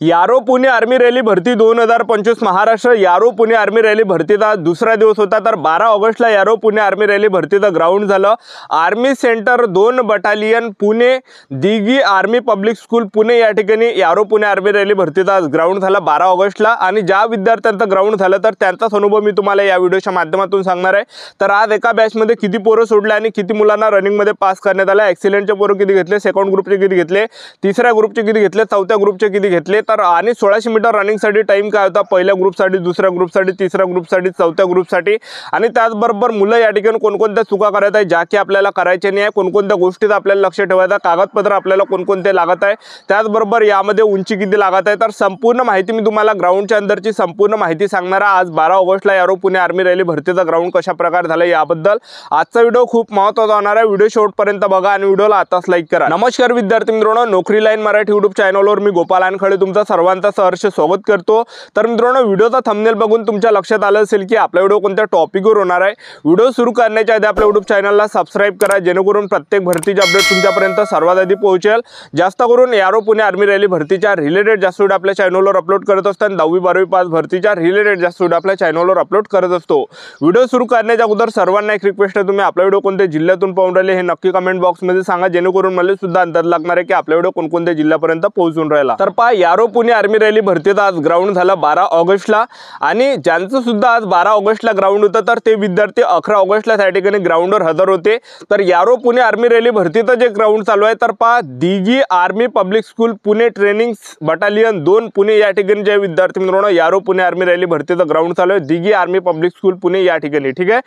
यारो Pune army rally भरती 2025 महाराष्ट्र यारो पुणे आर्मी रॅली भरतीचा दुसरा दिवस होता। तर 12 ऑगस्टला यारो पुणे आर्मी रॅली भरतीचं ग्राउंड झालं। Army centre 2 battalion Pune Dighi army public school Pune या ठिकाणी यारो पुणे आर्मी रॅली भरतीचा ग्राउंड झाला 12 ऑगस्टला। आणि ज्या विद्यार्थ्यांचं ग्राउंड झालं तर त्यांचाच अनुभव मी तुम्हाला या व्हिडिओच्या माध्यमातून सांगणार आहे। तर आज एका बॅचमध्ये किती पोरं सोडले आणि किती मुलांना रनिंग मध्ये पास करण्यात आलं, एक्सिलेंटचे पोरं किती घेतले, सेकंड ग्रुपचे किती घेतले, तिसऱ्या ग्रुपचे किती घेतले, चौथ्या ग्रुपचे किती घेतले, तर आणि 1600 मीटर रनिंग साठी टाइम काय होता, पहिल्या ग्रुपसाठी, दुसऱ्या ग्रुपसाठी, तिसऱ्या ग्रुपसाठी, चौथ्या ग्रुपसाठी। आणि त्याचबरोबर मुलं या ठिकाणी कोणकोणत्या चुका करत आहे ज्या की आपल्याला करायचे नाही आहे, कोणकोणत्या गोष्टीत आपल्याला लक्ष ठेवायचं, कागदपत्र आपल्याला कोणकोणते लागत आहे, त्याचबरोबर यामध्ये उंची किती लागत आहे। तर संपूर्ण माहिती मी तुम्हाला ग्राउंडच्या अंदरची संपूर्ण माहिती सांगणार आहे। आज 12 ऑगस्टला यारो पुणे आर्मी रॅली भरतीचा ग्राउंड कशा प्रकारे झाला याबद्दल आजचा व्हिडिओ खूप महत्त्वाचा होणार आहे। व्हिडिओ शेवटपर्यंत बघा आणि व्हिडिओला आताच लाईक करा। नमस्कार विद्यार्थी मित्रांनो, नोकरी लाईन मराठी YouTube चॅनलवर मी गोपाल आनखळे तुमचं सर्वांचं सहर्ष स्वागत करतो। तर मित्रांनो, व्हिडिओचा थंबनेल बघून तुमच्या लक्षात आलं असेल की आपला व्हिडिओ कोणत्या टॉपिकवर होणार आहे। व्हिडिओ सुरू करण्याच्या आधी आपल्या YouTube चॅनलला सबस्क्राइब करा, जेणेकरून प्रत्येक भरतीचे अपडेट तुमच्यापर्यंत सर्वात आधी पोहोचेल। जास्त करून यारो पुणे आर्मी रॅली भरतीच्या रिलेटेड जास्त व्हिडिओ आपल्या चॅनलवर अपलोड करत असतो आणि 10वी 12वी पास भरतीच्या रिलेटेड जास्त व्हिडिओ आपल्या चॅनलवर अपलोड करत असतो। व्हिडिओ सुरू करण्याच्या अगोदर सर्वांना एक रिक्वेस्ट आहे, तुम्ही आपला व्हिडिओ कोणत्या जिल्ह्यातून पाहून राहिले हे नक्की कमेंट बॉक्समध्ये सांगा, जेणेकरून मला सुद्धा अंदाज लागणार आहे की आपला व्हिडिओ कोणकोणत्या जिल्ह्यापर्यंत पोहोचून राहिला। तर पहा, यारो पुणे आर्मी रॅली भरतीचा आज ग्राउंड झाला 12 ऑगस्टला आणि ज्यांचं सुद्धा आज 12 ऑगस्टला ग्राउंड होतं तर ते विद्यार्थी 11 ऑगस्टला त्या ठिकाणी ग्राउंडवर हजर होते। तर यारो पुणे आर्मी रॅली भरतीचं जे ग्राउंड चालू आहे तर पहा, Dighi army public school Pune training battalion 2 Pune या ठिकाणी जे विद्यार्थी मित्रांनो यारो पुणे आर्मी रॅली भरतीचं ग्राउंड चालू आहे Dighi army public school Pune या ठिकाणी, ठीक आहे।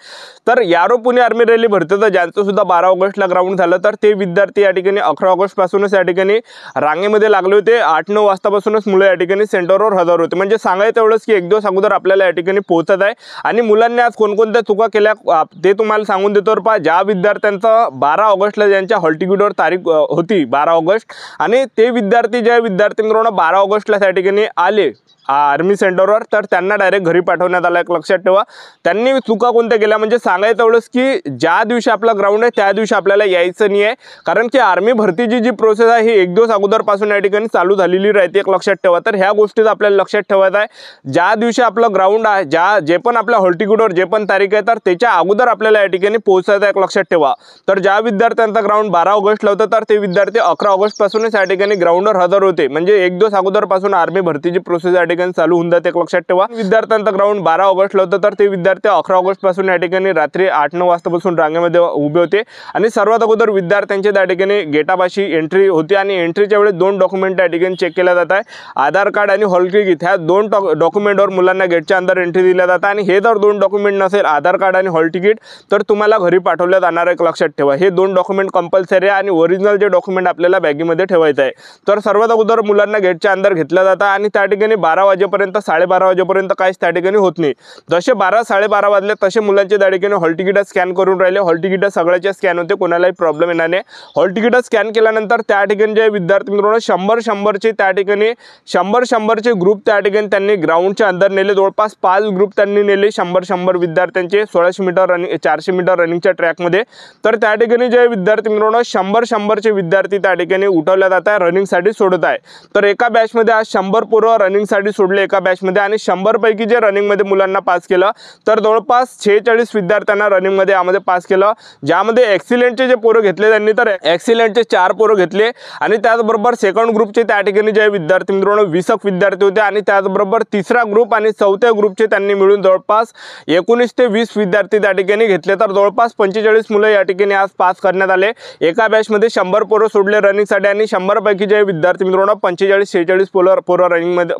तर यारो पुणे आर्मी रॅली भरतीचं ज्यांचं सुद्धा 12 ऑगस्टला ग्राउंड झालं तर ते विद्यार्थी या ठिकाणी 11 ऑगस्ट पासूनच या ठिकाणी रांगेमध्ये लागले होते। 8-9 वाजतापासूनच मुलं या ठिकाणी सेंटरवर हजर होते। म्हणजे सांगायचं एवढंच की एक दिवस अगोदर आपल्याला या ठिकाणी पोहोचत आहे आणि मुलांनी आज कोणकोणत्या चुका केल्या ते तुम्हाला सांगून देतो। पहा, ज्या विद्यार्थ्यांचा 12 ऑगस्टला ज्यांच्या हॉल तिकीटवर तारीख होती 12 ऑगस्ट आणि ते विद्यार्थी ज्या विद्यार्थी मित्रांनो 12 ऑगस्टला त्या ठिकाणी आले आर्मी सेंटरवर तर त्यांना डायरेक्ट घरी पाठवण्यात आलं। एक लक्षात ठेवा, त्यांनी चुका कोणत्या केल्या म्हणजे सांगायचं एवढंच की ज्या दिवशी आपला ग्राउंड आहे त्या दिवशी आपल्याला यायचं नाही आहे, कारण की आर्मी भरतीची जी प्रोसेस आहे ही एक दिवस अगोदरपासून या ठिकाणी चालू झालेली राहते, एक लक्षात ठेवा। तर ह्या गोष्टीत आपल्याला लक्षात ठेवायचं आहे, ज्या दिवशी आपलं ग्राउंड आहे जे पण आपल्या हॉल तिकीटवर जे पण तारीख आहे तर त्याच्या अगोदर आपल्याला या ठिकाणी पोहोचायचं, एक लक्षात ठेवा। तर ज्या विद्यार्थ्यांचा ग्राउंड 12 ऑगस्टला होतं तर ते विद्यार्थी 11 ऑगस्ट पासूनच या ठिकाणी ग्राउंडवर हजर होते, म्हणजे एक दिवस अगोदरपासून आर्मी भरतीची प्रोसेस या ठिकाणी चालू होऊन जाते, एक लक्षात ठेवा। विद्यार्थ्यांचा ग्राउंड 12 ऑगस्टला होतं तर ते विद्यार्थी 11 ऑगस्ट पासून या ठिकाणी रात्री 8-9 वाजतापासून रांगेमध्ये उभे होते। आणि सर्वात अगोदर विद्यार्थ्यांच्या त्या ठिकाणी गेटापाशी एंट्री होती आणि एंट्रीच्या वेळेस 2 डॉक्युमेंट त्या ठिकाणी चेक केल्या जात आहे, आधार कार्ड आणि हॉल तिकीट। ह्या 2 डॉक्युमेंटवर मुलांना गेटच्या अंदर एंट्री दिल्या जातात आणि हे जर 2 डॉक्युमेंट नसेल, आधार कार्ड आणि हॉल तिकीट, तर तुम्हाला घरी पाठवण्यात येणार आहे, एक लक्षात ठेवा। हे 2 डॉक्युमेंट कंपल्सरी आहे आणि ओरिजिनल जे डॉक्युमेंट आपल्याला बॅगेमध्ये ठेवायचं आहे। तर सर्वात अगोदर मुलांना गेटच्या अंदर घेतलं जातं आणि त्या ठिकाणी 12 वाजेपर्यंत 12:30 वाजेपर्यंत काहीच त्या ठिकाणी होत नाही। जसे 12-12:30 वाजले तसे मुलांचे त्या ठिकाणी हॉल तिकीट स्कॅन करून राहिले, हॉल तिकीट सगळ्याचे स्कॅन होते, कोणालाही प्रॉब्लेम येणार नाही। हॉल तिकीट स्कॅन केल्यानंतर त्या ठिकाणी जे विद्यार्थी मित्रांनो 100-100चे त्या ठिकाणी 100-100चे ग्रुप त्या ठिकाणी त्यांनी ग्राउंडच्या अंदर नेले, जवळपास 5 ग्रुप त्यांनी नेले 100-100 विद्यार्थ्यांचे 1600 मीटर रनिंग 400 मीटर रनिंगच्या ट्रॅकमध्ये। तर त्या ठिकाणी जे विद्यार्थी मित्रांनो 100-100चे विद्यार्थी त्या ठिकाणी उठवल्या जात आहे, रनिंगसाठी सोडत आहे। तर एका बॅचमध्ये आज 100 पोरं रनिंगसाठी सोडले एका बॅचमध्ये आणि 100 पैकी जे रनिंग मध्ये मुलांना पास केलं तर जवळपास 46 विद्यार्थ्यांना रनिंग मध्ये यामध्ये पास केलं, ज्यामध्ये एक्सिलेंटचे जे पोरं घेतले त्यांनी तर एक्सिलेंटचे 4 पोरं घेतले आणि त्याचबरोबर सेकंड ग्रुपचे त्या ठिकाणी जे विद्यार्थी मित्रांनो 20 विद्यार्थी होते आणि त्याचबरोबर तिसरा ग्रुप आणि चौथ्या ग्रुपचे त्यांनी मिळून जवळपास 19 ते 20 विद्यार्थी त्या ठिकाणी घेतले। तर जवळपास 45 मुलं या ठिकाणी आज पास करण्यात आले। एका बॅचमध्ये 100 पोरं सोडले रनिंगसाठी आणि 100 पैकी जे विद्यार्थी मित्रांनो 45-46 पोरं रनिंग मध्ये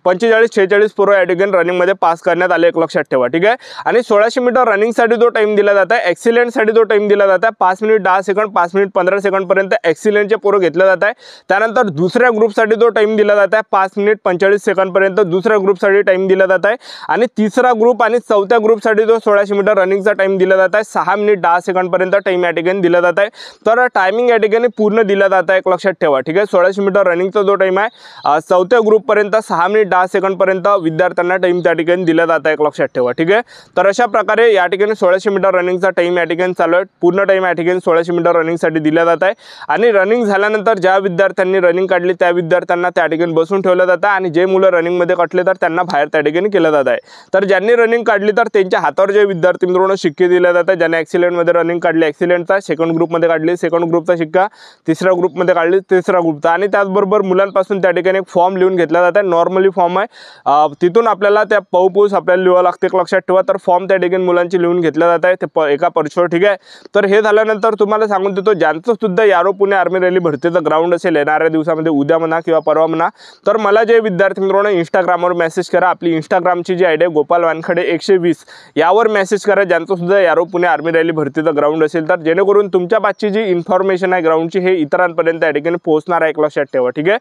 45-46 पोरं या ठिकाणी रनिंग मध्ये पास करण्यात आले, एक लक्षात ठेवा, ठीक आहे। आणि 1600 मीटर रनिंग साठी जो टाइम दिला जात आहे, एक्सिलेंट साठी जो टाइम दिला जात आहे 5 मिनिट 10 सेकंड 5 मिनिट 15 सेकंड पर्यंत एक्सिलेंटचे पोरं घेतले जात आहे। त्यानंतर दुसऱ्या ग्रुपसाठी जो टाइम दिला जात आहे 5 मिनिट 45 सेकंड पर्यंत दुसऱ्या ग्रुपसाठी टाइम दिला जात आहे आणि तिसरा ग्रुप आणि चौथ्या ग्रुपसाठी जो 1600 मीटर रनिंगचा टाइम दिला जात आहे 6 मिनिट 10 सेकंड पर्यंत टाइम या ठिकाणी दिला जात आहे। तर टायमिंग या ठिकाणी पूर्ण दिला जात आहे, एक लक्षात ठेवा, ठीक आहे। 1600 मीटर रनिंगचा जो टाइम आहे चौथ्या ग्रुप पर्यंत 6 मिनिट 10 सेकंडपर्यंत विद्यार्थ्यांना टाइम त्या ठिकाणी दिला जात आहे, एक लक्षात ठेवा, ठीक आहे। तर अशा प्रकारे या ठिकाणी 1600 मीटर रनिंगचा टाइम या ठिकाणी चालू आहे। पूर्ण टाइम या ठिकाणी 1600 मीटर रनिंगसाठी दिला जात आहे आणि रनिंग झाल्यानंतर ज्या विद्यार्थ्यांनी रनिंग काढली त्या विद्यार्थ्यांना त्या ठिकाणी बसून ठेवलं जातं आणि जे मुलं रनिंगमध्ये कटले तर त्यांना बाहेर त्या ठिकाणी केलं जात आहे। तर ज्यांनी रनिंग काढली तर त्यांच्या हातावर जे विद्यार्थी मित्रांनो शिक्के दिले जातात, ज्यांनी ॲक्सिलेंटमध्ये रनिंग काढली ॲक्सिलेंटचा, सेकंड ग्रुपमध्ये काढली सेकंड ग्रुपचा शिक्का, तिसऱ्या ग्रुपमध्ये काढली तिसरा ग्रुपचा, आणि त्याचबरोबर मुलांपासून त्या ठिकाणी एक फॉर्म लिहून घेतला जात आहे। नॉर्मली फॉर्म आहे, तिथून आपल्याला त्या पौपूस आपल्याला लिहावं लागते, एक लक्षात ठेवा। तर फॉर्म त्या ठिकाणी मुलांची लिहून घेतला जात आहे ते एका पर्चवर, ठीक आहे। तर हे झाल्यानंतर तुम्हाला सांगून देतो, ज्यांचं सुद्धा यारो पुणे आर्मी रॅली भरतीचं ग्राउंड असेल येणाऱ्या दिवसामध्ये, उद्या म्हणा किंवा परवा म्हणा, तर मला जे विद्यार्थी मित्रांनो इंस्टाग्रामवर मेसेज करा। आपली इंस्टाग्रामची जी आयडी आहे गोपाल वानखडे 120 यावर मेसेज करा, ज्यांचं सुद्धा यारो पुणे आर्मी रॅली भरतीचं ग्राउंड असेल तर, जेणेकरून तुमच्या बाजूची जी इन्फॉर्मेशन आहे ग्राउंडची हे इतरांपर्यंत त्या ठिकाणी पोहोचणार आहे, एक लक्षात ठेवा, ठीक आहे।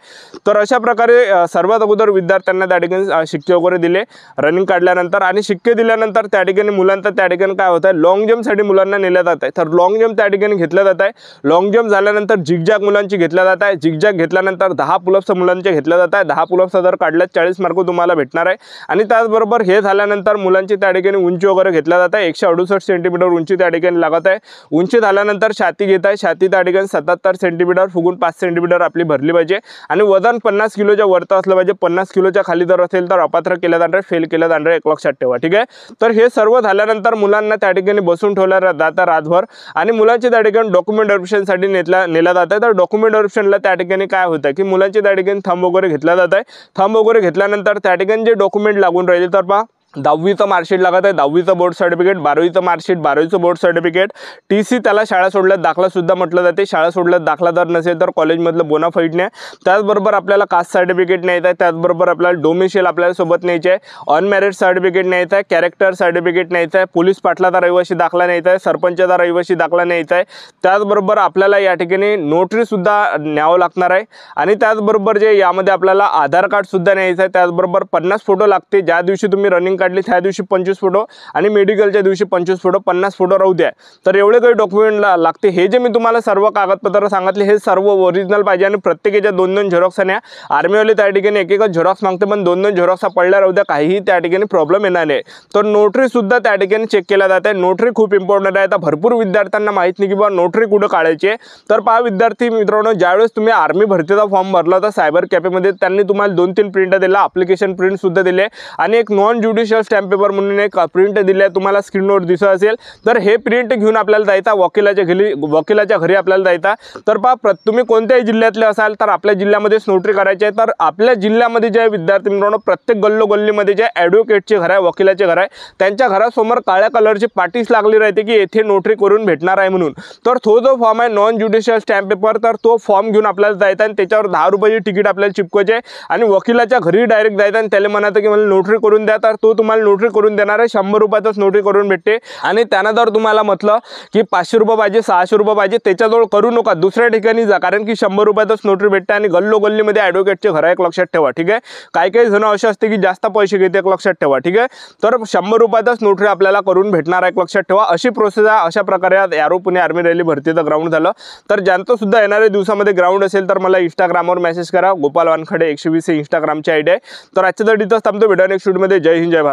तर अशा प्रकारे सर्वात अगोदर विद्यार्थ्यांना त्या ठिकाणी शिक्के वगैरे दिले रनिंग काढल्यानंतर, आणि शिक्के दिल्यानंतर त्या ठिकाणी मुलांचा त्या ठिकाणी काय होतं आहे, लॉंग जम्पसाठी मुलांना नेलं जात आहे। तर लॉंग जम्प त्या ठिकाणी घेतलं जात आहे। लॉंग जम्प झाल्यानंतर झिगझॅग मुलांची घेतल्या जात आहे। झिगझॅग घेतल्यानंतर 10 पुलअप्स मुलांचे घेतलं जात आहे। 10 पुलअप्स जर काढल्यात 40 मार्क तुम्हाला भेटणार आहे। आणि त्याचबरोबर हे झाल्यानंतर मुलांची त्या ठिकाणी उंची वगैरे घेतल्या जात आहे। 168 सेंटीमीटर उंची त्या ठिकाणी लागत आहे। उंची झाल्यानंतर छाती घेत आहे, छाती त्या ठिकाणी 77 सेंटीमीटर फुगून 5 सेंटीमीटर आपली भरली पाहिजे, आणि वजन 50 किलोच्या वरतं असलं पाहिजे। 50 किलोच्या खाली जर असेल तर अपात्र केलं जाणार, फेल केलं जाणार, एक लक्षात ठेवा, ठीक आहे। तर हे सर्व झाल्यानंतर मुलांना त्या ठिकाणी बसून ठेवलं जातं रातभर, आणि मुलांची त्या ठिकाणी डॉक्युमेंट व्हेरिफिकेशनसाठी नेला जात आहे। तर डॉक्युमेंट व्हेरिफिकेशनला त्या ठिकाणी काय होतं की मुलांची त्या ठिकाणी थंब वगैरे घेतला जात आहे। थंब वगैरे घेतल्यानंतर त्या ठिकाणी जे डॉक्युमेंट लागून राहिले तर पहा, 10वीचं मार्कशीट लागत आहे, 10वीचं बोर्ड सर्टिफिकेट, 12वीचं मार्कशीट, 12वीचं बोर्ड सर्टिफिकेट, TC त्याला शाळा सोडल्यात दाखला सुद्धा म्हटलं जाते। शाळा सोडल्यात दाखला जर नसेल तर कॉलेजमधलं बोनाफाईड न्या, त्याचबरोबर आपल्याला कास्ट सर्टिफिकेट न्यायचं आहे, त्याचबरोबर आपल्याला डोमिशियल आपल्याला सोबत न्यायचे आहे, अनमॅरिड सर्टिफिकेट न्यायचं आहे, कॅरेक्टर सर्टिफिकेट न्यायचं आहे, पोलीस पाटलाचा रहिवासी दाखला न्यायचा आहे, सरपंचाचा रहिवासी दाखला न्यायचा आहे, त्याचबरोबर आपल्याला या ठिकाणी नोटरी सुद्धा न्यावं लागणार आहे, आणि त्याचबरोबर जे यामध्ये आपल्याला आधार कार्ड सुद्धा न्यायचं आहे, त्याचबरोबर 50 फोटो लागते। ज्या दिवशी तुम्ही रनिंग काढली त्या दिवशी 25 फोटो, आणि मेडिकलच्या दिवशी 25 फोटो, 50 फोटो राहू द्या। तर एवढे काही डॉक्युमेंट लागते। हे जे मी तुम्हाला सर्व कागदपत्र सांगितले हे सर्व ओरिजिनल पाहिजे, आणि प्रत्येकाच्या 2-2 झेरॉक्स न्या। आर्मीवाले त्या ठिकाणी एक झेरॉक्स मागते, पण 2-2 झेरॉक्स पडल्या राहू द्या, काहीही त्या ठिकाणी प्रॉब्लेम येणार नाही। तर नोटरी सुद्धा त्या ठिकाणी चेक केला जाते। नोटरी खूप इम्पॉर्टंट आहे। आता भरपूर विद्यार्थ्यांना माहित नाही की बा नोटरी कुठं काढायची आहे। तर पहा विद्यार्थी मित्रांनो, ज्यावेळेस तुम्ही आर्मी भरतीचा फॉर्म भरला होता सायबर कॅफेमध्ये, त्यांनी तुम्हाला 2-3 प्रिंट दिला, ॲप्लिकेशन प्रिंट सुद्धा दिले, आणि एक नॉन ज्युडिशियल स्टॅम्प पेपर म्हणून एक प्रिंट दिली आहे, तुम्हाला स्क्रीनवर दिसत असेल। तर हे प्रिंट घेऊन आपल्याला जायचा वकिलाच्या घरी आपल्याला जायचा। तर पहा, तुम्ही कोणत्याही जिल्ह्यातले असाल तर आपल्या जिल्ह्यामध्येच नोटरी करायची आहे। तर आपल्या जिल्ह्यामध्ये जे विद्यार्थी मित्रांनो, प्रत्येक गल्लोगल्लीमध्ये जे ॲडव्होकेटचे घर आहे, वकिलाचे घर आहे, त्यांच्या घरासमोर काळ्या कलरची पाटीस लागली राहते की येथे नोटरी करून भेटणार आहे म्हणून। तर तो जो फॉर्म आहे नॉन ज्युडिशियल स्टॅम्प पेपर, तर तो फॉर्म घेऊन आपल्याला जायचा, आणि त्याच्यावर 10 रुपयाची तिकीट आपल्याला चिपकायचे, आणि वकिलाच्या घरी डायरेक्ट जायचं आणि त्याला म्हणायचं की मला नोटरी करून द्या। तर तो तुम्हाला नोटरी करून देणार आहे, 100 रुपयातच नोटरी करून भेटते। आणि त्यानं जर तुम्हाला म्हटलं की 500 रुपये पाहिजे, 600 रुपये पाहिजे, त्याच्याजवळ करू नका, दुसऱ्या ठिकाणी जा, कारण की 100 रुपयातच नोटरी भेटते, आणि गल्लोगल्लीमध्ये ॲडव्होकेटचे घर आहे, एक लक्षात ठेवा, ठीक आहे। काही जण असे असते की जास्त पैसे घेते, एक लक्षात ठेवा, ठीक आहे। तर 100 रुपयातच नोटरी आपल्याला करून भेटणार आहे, एक लक्षात ठेवा। अशी प्रोसेस आहे। अशा प्रकारे यारो पुणे आर्मी रॅली भरतीचं ग्राउंड झालं। तर ज्यांचं सुद्धा येणाऱ्या दिवसामध्ये ग्राउंड असेल तर मला इंस्टाग्रामवर मेसेज करा, गोपाल वानखडे 120 इंस्टाग्रामची आयडी आहे। तर आजच्या इथंच थांबतो, भेटूया नेक्स्ट व्हिडिओमध्ये। जय हिंद, जय भारत।